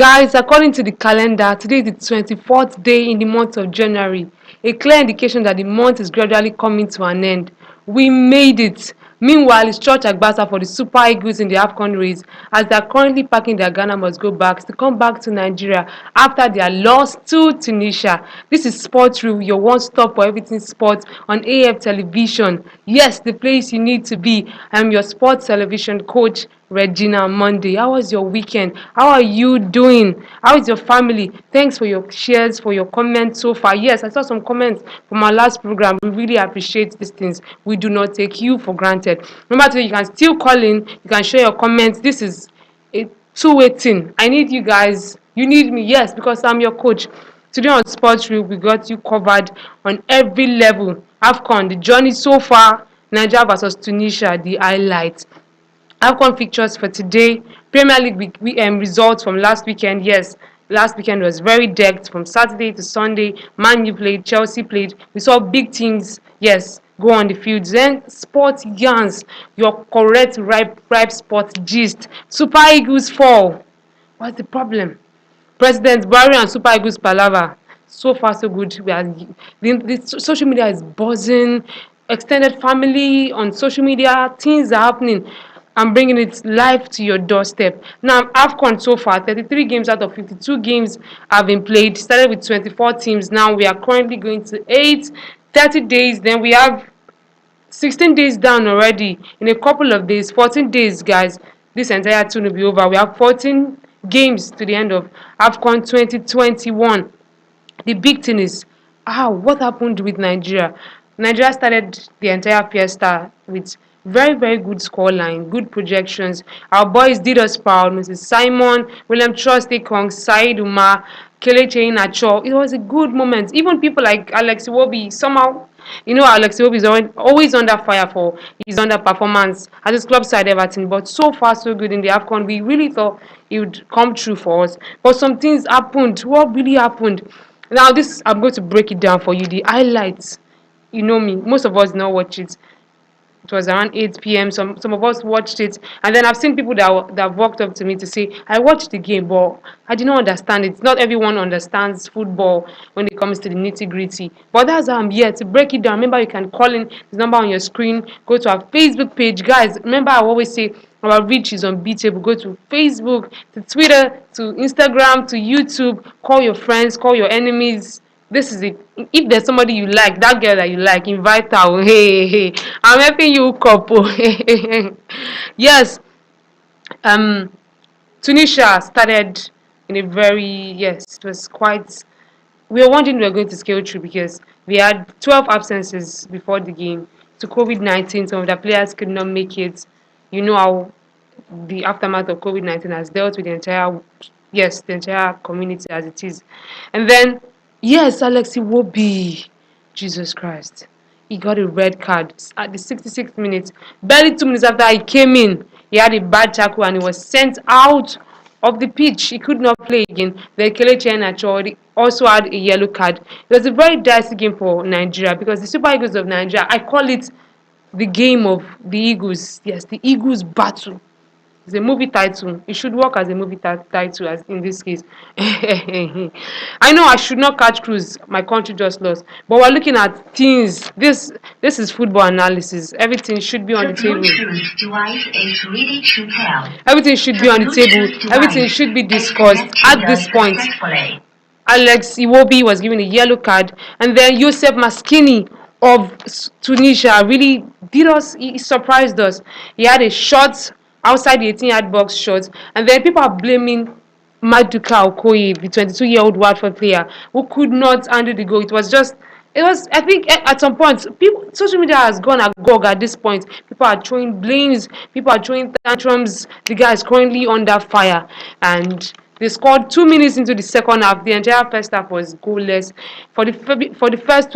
Guys, according to the calendar, today is the 24th day in the month of January, a clear indication that the month is gradually coming to an end. We made it. Meanwhile, it's church Agbasa for the Super Eagles in the AFCON race, as they are currently packing their Ghana must go back to come back to Nigeria after their loss to Tunisia. This is Sports Review, your one stop for everything sports on AF television. Yes, the place you need to be. I'm your sports television coach, Regina Monday. How was your weekend? How are you doing? How is your family? Thanks for your shares, for your comments so far. Yes, I saw some comments from our last program. We really appreciate these things. We do not take you for granted. Remember, today you can still call in, you can share your comments. This is a two-way thing. I need you guys. You need me, yes, because I'm your coach. Today on Sports Review, we got you covered on every level. AFCON, the journey so far, Nigeria versus Tunisia, the highlights. AFCON fixtures for today. Premier League results from last weekend. Yes, last weekend was very decked from Saturday to Sunday. Man U played, Chelsea played. We saw big teams, yes, go on the fields. Then sports yarns, your correct ripe sports gist. Super Eagles fall. What's the problem? President Buhari and Super Eagles Palava. So far, so good. The social media is buzzing. Extended family on social media, things are happening. I'm bringing it live to your doorstep. Now, AFCON so far, 33 games out of 52 games have been played. Started with 24 teams. Now we are currently going to 30 days. Then we have 16 days down already. In a couple of days, 14 days, guys, this entire tour will be over. We have 14 games to the end of AFCON 2021. The big thing is, what happened with Nigeria? Nigeria started the entire fiesta with very, very good scoreline, good projections. Our boys did us proud. Mrs. Simon, William Trusty Kong, Said Umar, Kelechi Iheanacho. It was a good moment. Even people like Alex Iwobi, somehow, Alex Iwobi is always under fire for his underperformance at his club side Everton. But so far, so good in the AFCON. We really thought it would come true for us. But some things happened. What really happened? Now, this, I'm going to break it down for you. The highlights. You know me. Most of us now watch it. It was around 8 p.m. Some of us watched it, and then I've seen people that walked up to me to say, "I watched the game, but I did not understand it." Not everyone understands football when it comes to the nitty-gritty. But that's how I'm here to break it down. Remember, you can call in the number on your screen. Go to our Facebook page, guys. Remember, I always say our reach is unbeatable. Go to Facebook, to Twitter, to Instagram, to YouTube. Call your friends, call your enemies. This is it. If there's somebody you like, that girl that you like, invite her. Oh, hey, I'm helping you, couple. Yes. Tunisia started in a very, yes, it was quite. We were wondering we were going to scale through because we had 12 absences before the game. To COVID-19, some of the players could not make it. You know how the aftermath of COVID-19 has dealt with the entire community as it is. And then, yes, Alex Iwobi, Jesus Christ, he got a red card at the 66th minute. Barely 2 minutes after he came in, he had a bad tackle and he was sent out of the pitch. He could not play again. Then Kelechi Iheanacho also had a yellow card. It was a very dicey game for Nigeria because the Super Eagles of Nigeria, I call it the game of the Eagles. Yes, the Eagles battle. It's a movie title. It should work as a movie title as in this case. I know I should not catch cruise. My country just lost. But we're looking at things. This is football analysis. Everything should be on the table. Everything should be on the table. Everything should be discussed at this point. Alex Iwobi was given a yellow card, and then Youssef Maskini of Tunisia really did us. He surprised us. He had a shot outside the 18-yard box shot, and then people are blaming Maduka Okoye, the 22-year-old Watford player, who could not handle the goal. I think at some point, social media has gone agog at this point. People are throwing blames, people are throwing tantrums. The guy is currently under fire, and they scored 2 minutes into the second half. The entire first half was goalless. For the first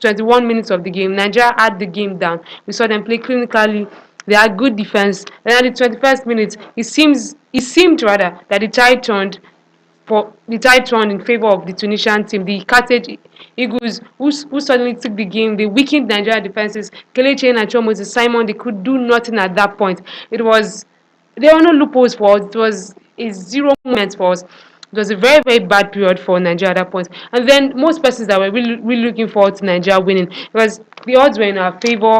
21 minutes of the game, Nigeria had the game down. We saw them play clinically. They had good defense. Then at the 21st minute, it seemed rather that the tide turned in favor of the Tunisian team. The Carthage Eagles, who suddenly took the game, they weakened Nigeria defenses. Kelechi Iheanacho, Moses Simon, they could do nothing at that point. There were no loopholes for us. a zero moment for us. It was a very, very bad period for Nigeria at that point. And then most persons that were really, really looking forward to Nigeria winning, because the odds were in our favor.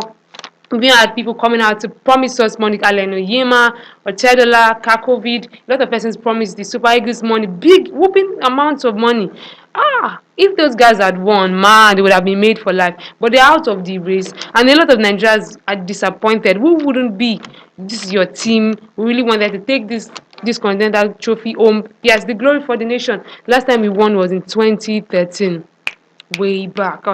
We had people coming out to promise us money, Aleno Yema, Otedola, Kakovid. A lot of persons promised the Super Eagles money, big whooping amounts of money. If those guys had won, man, they would have been made for life. But they're out of the race, and a lot of Nigerians are disappointed. Who wouldn't be? This is your team. We really wanted to take this continental trophy home. Yes, the glory for the nation. Last time we won was in 2013, way back. I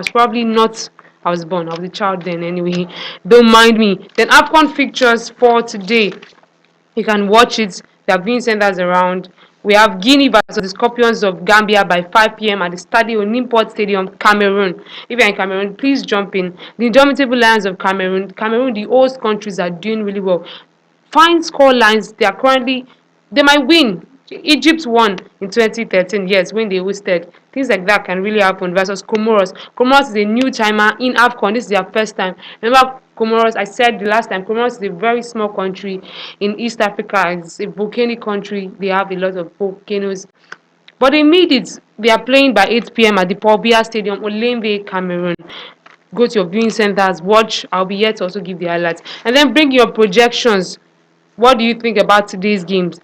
was born. I was a child then anyway. Don't mind me. Then AFCON fixtures for today. You can watch it. They are being sent us around. We have Guinea versus the Scorpions of Gambia by 5 p.m. at the Stadio Nimport Stadium, Cameroon. If you're in Cameroon, please jump in. The indomitable Lions of Cameroon, the host countries are doing really well. Fine score lines. They might win. Egypt won in 2013, yes, when they hosted. Things like that can really happen versus Comoros. Comoros is a new timer in AFCON. This is their first time. Remember Comoros, I said the last time, Comoros is a very small country in East Africa. It's a volcanic country. They have a lot of volcanoes. But they made it. They are playing by 8 p.m. at the Paul Biya Stadium, Olembe, Cameroon. Go to your viewing centers, watch. I'll be here to also give the highlights. And then bring your projections. What do you think about today's games?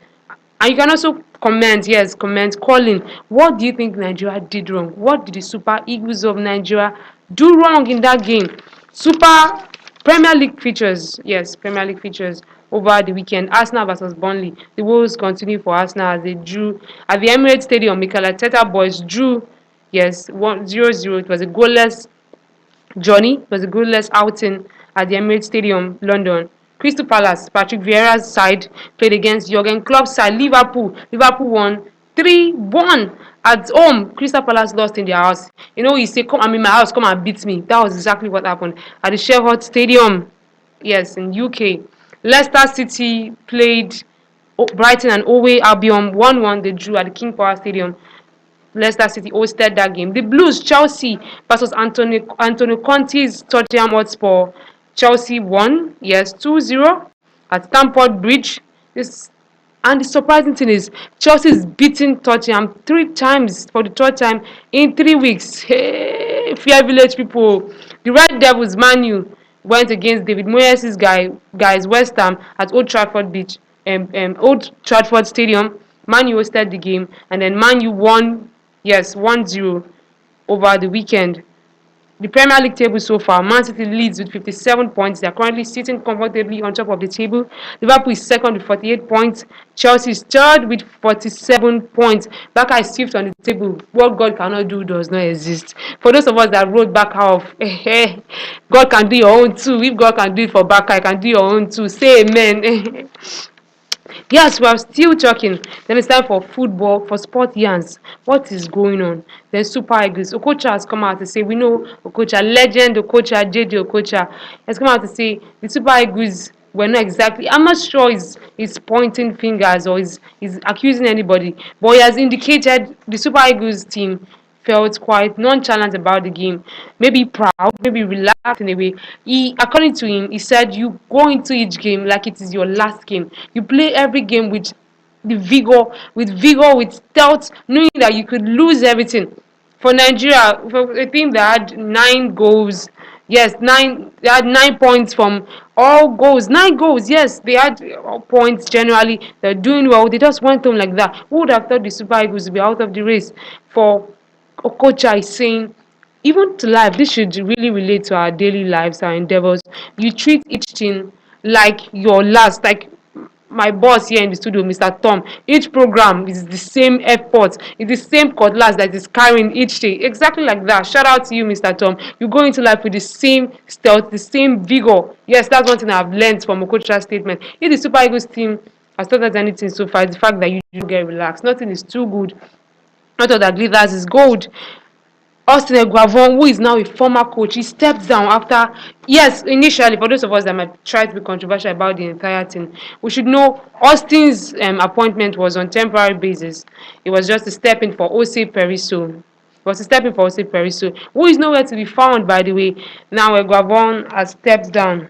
And you can also comment, yes, comment, calling. What do you think Nigeria did wrong? What did the Super Eagles of Nigeria do wrong in that game? Super Premier League features, yes, Premier League features over the weekend. Arsenal versus Burnley. The woes continue for Arsenal as they drew at the Emirates Stadium. Mikel Arteta boys drew, yes, 1-0. It was a goalless journey. It was a goalless outing at the Emirates Stadium, London. Crystal Palace, Patrick Vieira's side played against Jurgen Klopp's side, Liverpool. Liverpool won 3-1 at home. Crystal Palace lost in their house. You know, you say, "Come, I'm in my house, come and beat me." That was exactly what happened at the Sheffield Stadium, yes, in UK. Leicester City played Brighton and Hove Albion 1-1. They drew at the King Power Stadium. Leicester City hosted that game. The Blues, Chelsea versus Antonio Conte's Tottenham Hotspur. Chelsea won, yes, 2-0 at Stamford Bridge. And the surprising thing is, Chelsea is beating Tottenham 3 times for the 3rd time in 3 weeks. Hey, Fear Village people. The Red Devils, Man U, went against David Moyes' guys West Ham at Old Trafford Stadium. Man U hosted the game, and then Man U won, yes, 1-0 over the weekend. The Premier League table so far, Man City leads with 57 points. They are currently sitting comfortably on top of the table. Liverpool is second with 48 points. Chelsea is third with 47 points. Barca is fifth on the table. What God cannot do does not exist. For those of us that wrote Barca off, God can do your own too. If God can do it for Barca, I can do your own too. Say amen. Yes, we are still talking. Then it's time for football, for sport yarns. What is going on? Then Super Eagles. Okocha has come out to say, we know Okocha, legend Okocha, JJ Okocha, has come out to say the Super Eagles were not exactly, I'm not sure he's pointing fingers or he's accusing anybody, but he has indicated the Super Eagles team felt quite nonchalant about the game, maybe proud, maybe relaxed in a way. According to him, he said you go into each game like it is your last game. You play every game with vigor, with stealth, knowing that you could lose everything. For Nigeria, for a team that had 9 goals, yes, they had 9 points from all goals. 9 goals, yes, they had points generally. They're doing well. They just went home like that. Who would have thought the Super Eagles would be out of the race? For Okocha is saying, even to life, this should really relate to our daily lives, our endeavors. You treat each thing like your last, like my boss here in the studio, Mr. Tom. Each program is the same effort, it's the same cutlass that is carrying each day. Exactly like that. Shout out to you, Mr. Tom. You go into life with the same stealth, the same vigor. Yes, that's one thing I've learned from Okocha's statement. If the Super Eagles team has taught us anything so far, it's the fact that you don't get relaxed. Nothing is too good. Not all that glitters is gold. Austin Eguavon, who is now a former coach, he stepped down after, yes, initially, for those of us that might try to be controversial about the entire thing, we should know Austin's appointment was on temporary basis. It was just a step in for Ose Periso. It was a step in for Ose Periso, who is nowhere to be found, by the way. Now Eguavon has stepped down.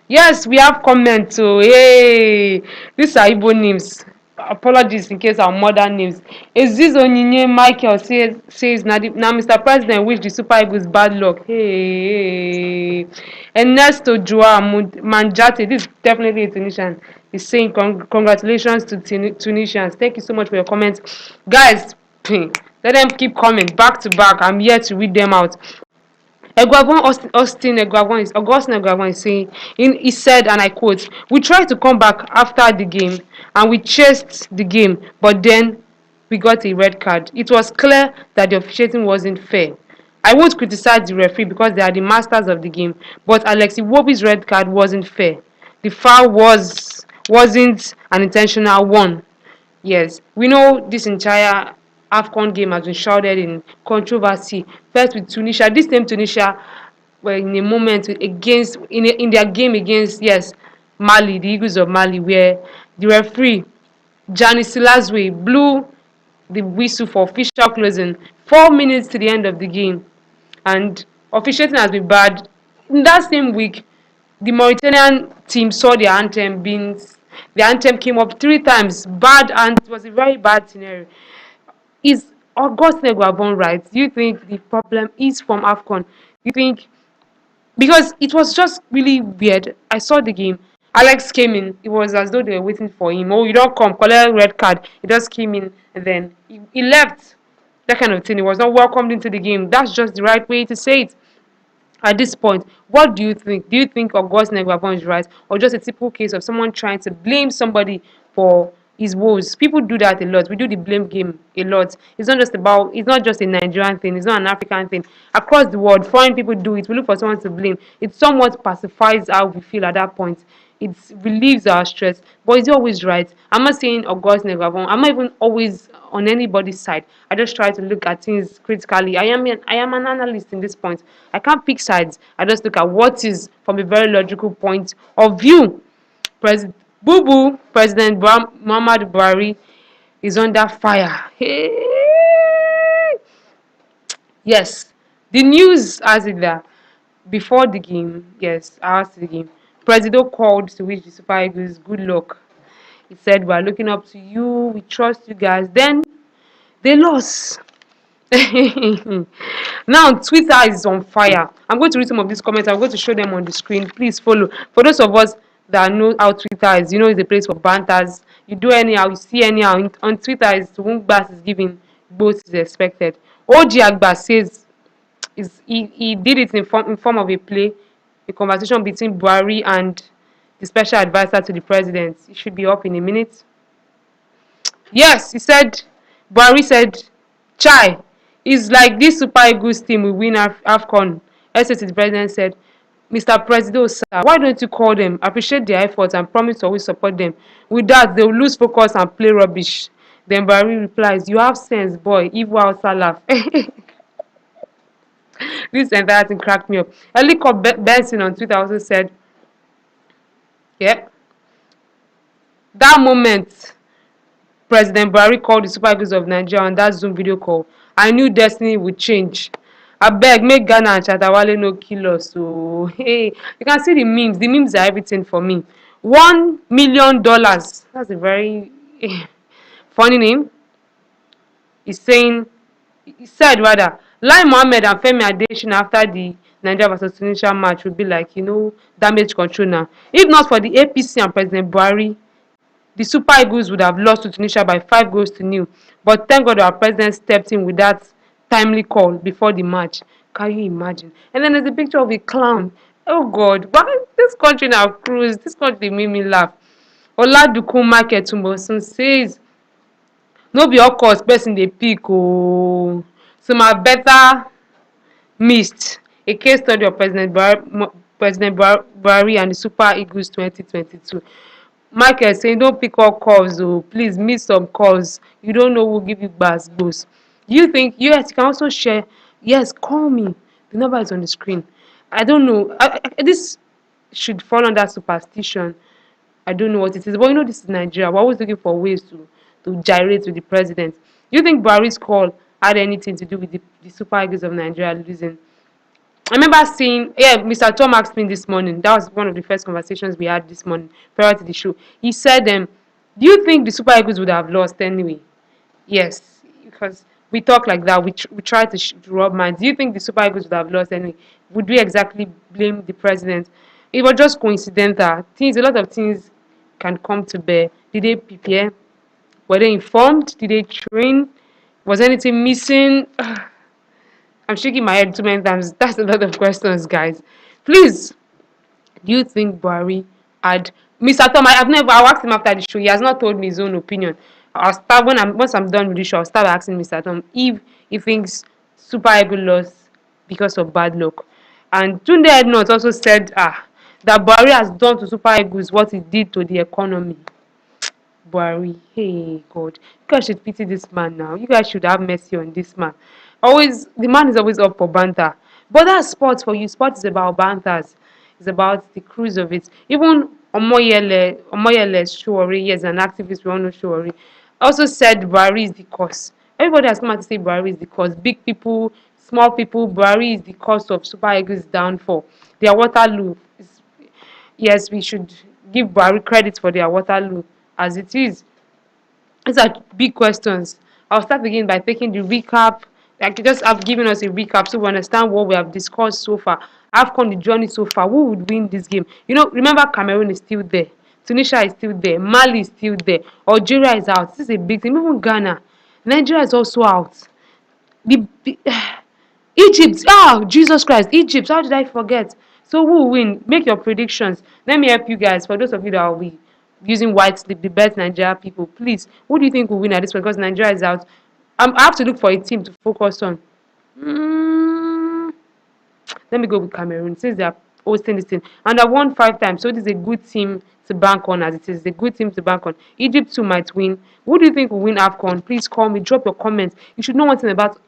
Yes, we have comments. So, hey, these are Igbo names. apologies in case our mother names. Aziz Onyinye Michael says now Mr. President wish the Super Eagles bad luck. Hey. Ernesto Joao Manjate, this is definitely a Tunisian, is saying congratulations to Tunisians. Thank you so much for your comments. Guys, let them keep coming back to back. I'm here to read them out. Augustine Egwavon is saying, he said, and I quote, "We tried to come back after the game and we chased the game, but then we got a red card. It was clear that the officiating wasn't fair. I won't criticize the referee because they are the masters of the game, but Alex Iwobi's red card wasn't fair. The foul wasn't an intentional one." Yes, we know this entire AFCON game has been shrouded in controversy. First with Tunisia, this same Tunisia were in a moment against in their game against, yes, Mali, the Eagles of Mali, where the referee Gianni Silazwe blew the whistle for official closing 4 minutes to the end of the game, and officiating has been bad. In that same week, the Mauritanian team saw their anthem came up 3 times, bad, and it was a very bad scenario. Is August Negwabon right? Do you think the problem is from AFCON? Do you think, because it was just really weird. I saw the game. Alex came in. It was as though they were waiting for him. Oh, you don't come, collect red card. He just came in and then he left. That kind of thing. He was not welcomed into the game. That's just the right way to say it. At this point, what do you think? Do you think August Negwabon is right, or just a typical case of someone trying to blame somebody for his woes? People do that a lot. We do the blame game a lot. It's not just a Nigerian thing, it's not an African thing. Across the world, foreign people do it. We look for someone to blame. It somewhat pacifies how we feel at that point. It relieves our stress. But is he always right? I'm not saying August Negwabon. I'm not even always on anybody's side. I just try to look at things critically. I am an analyst in this point. I can't pick sides. I just look at what is from a very logical point of view. President Muhammad Buhari is under fire. Hey. Yes, the news has it that before the game, yes, after the game, Presido called to wish the Super Eagles good luck. He said, "We're looking up to you. We trust you guys." Then they lost. Now Twitter is on fire. I'm going to read some of these comments. I'm going to show them on the screen. Please follow. For those of us that know how Twitter is, it's a place for banters. You do anyhow, you see anyhow. On Twitter, is whom Bass is giving, both is expected. OG Agba says he did it in form of a play, a conversation between Buhari and the special advisor to the president. It should be up in a minute. Yes, Buhari said, "Chai, it's like this Super Eagles team will win AFCON." SAT, the president said, "Mr. President, sir, why don't you call them, appreciate their efforts and promise to always support them? With that, they will lose focus and play rubbish." Then Buhari replies, "You have sense, boy, evil outside laugh." This entire thing cracked me up. Eliko Benson on Twitter also said, yeah, that moment President Buhari called the Super Eagles of Nigeria on that Zoom video call, I knew destiny would change. Abeg, make Ghana and Chatawale no kill us. So, hey, you can see the memes. The memes are everything for me. $1 million. That's a very funny name. He said rather, Lai Mohammed and Femi Adesina after the Nigeria vs Tunisia match would be like, damage control now. If not for the APC and President Buhari, the Super Eagles would have lost to Tunisia by 5 goals to 0. But thank God our president stepped in with that timely call before the match. Can you imagine? And then there's a picture of a clown. Oh God, why this country now cruise? This country made me laugh. Oladukun Market Tumbosun says, "No be all cause person dey pick ooo. Some are better missed." A case study of President Buhari and the Super Eagles 2022. Michael saying, "Don't pick all calls, oh, please miss some calls. You don't know who will give you gbas. You think, yes, you can also share. Yes, call me. The number is on the screen. I don't know. This should fall under superstition. I don't know what it is. But this is Nigeria. We're always looking for ways to gyrate with the president. Do you think Buhari's call had anything to do with the Super Eagles of Nigeria losing? I remember seeing, Mr. Tom asked me this morning. That was one of the first conversations we had this morning prior to the show. He said, Do you think the Super Eagles would have lost anyway? Yes, because we talk like that. We try to, to rub minds. Do you think the Super Eagles would have lost anyway? Would we exactly blame the president? It was just coincidental. Things, a lot of things can come to bear. Did they prepare? Were they informed? Did they train? Was anything missing? I'm shaking my head too many times. That's a lot of questions, guys. Please, do you think Buhari had Mr. Tom? I'll ask him after the show. He has not told me his own opinion. I'll start once I'm done with the show. I'll start asking Mr. Tom if he thinks Super Eagles lost because of bad luck. And Tunde Ednut also said that Buhari has done to Super Eagles what he did to the economy. Buhari, hey God, you guys should pity this man now. You guys should have mercy on this man. Always, the man is always up for banter. But that's sports for you. Sports is about banters. It's about the cruise of it. Even Omoyele Showore, yes, an activist, we all know Showore, also said Buhari is the cause. Everybody has come out to say Buhari is the cause. Big people, small people, Buhari is the cause of Super Eagles' downfall. Their Waterloo is, yes, we should give Buhari credit for their Waterloo as it is. These are big questions. I'll start again by taking the recap. Like just have given us a recap so we understand what we have discussed so far. AFCON the journey so far. Who would win this game? You know, remember Cameroon is still there. Tunisia is still there. Mali is still there. Algeria is out. This is a big thing. Even Ghana. Nigeria is also out. The Egypt, Jesus Christ, Egypt, how did I forget? So who will win? Make your predictions. Let me help you guys. For those of you that will be using white sleep, the best Nigeria people, please, who do you think will win at this point? Because Nigeria is out. I have to look for a team to focus on. Mm, let me go with Cameroon since they are hosting this thing. And I won 5 times, so it is a good team to bank on as it is. A good team to bank on. Egypt too might win. Who do you think will win AFCON? Please call me, drop your comments. You should know one thing about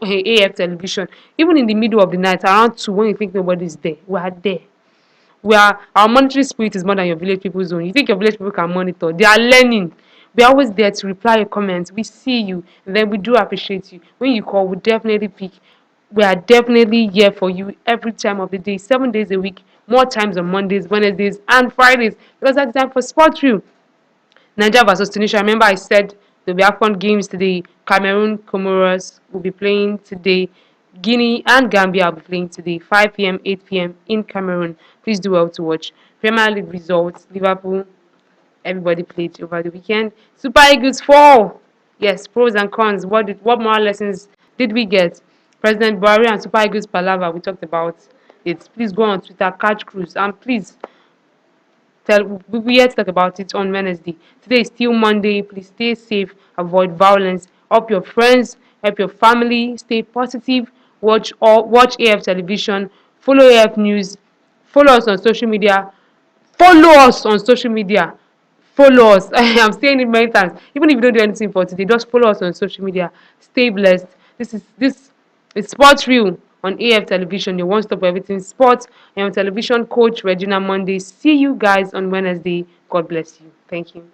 AF television. Even in the middle of the night, around 2, when you think nobody's there, we are there. Our monitoring spirit is more than your village people's own. You think your village people can monitor? They are learning. We're always there to reply your comments. We see you, and then we do appreciate you. When you call, we definitely pick. We are definitely here for you every time of the day, 7 days a week, more times on Mondays, Wednesdays, and Fridays. Because that's the time for Sport Reel. Nigeria versus Tunisia. Remember, I said there'll be AFCON games today. Cameroon, Comoros will be playing today. Guinea and Gambia will be playing today, 5 p.m., 8 p.m. in Cameroon. Please do well to watch. Premier League results: Liverpool, everybody played over the weekend. Super Eagles fall. Yes, pros and cons. What moral lessons did we get? President Buhari and Super Eagles Palava. We talked about it. Please go on Twitter, catch cruise, and please we yet to talk about it on Wednesday. Today is still Monday. Please stay safe, avoid violence, help your friends, help your family, stay positive, watch AF television, follow AF news, follow us on social media, follow us on social media. Follow us. I'm saying it many times. Even if you don't do anything for today, just follow us on social media. Stay blessed. This is Sports Reel on AF Television. Your one stop for everything sports. I am television coach Regina Monday. See you guys on Wednesday. God bless you. Thank you.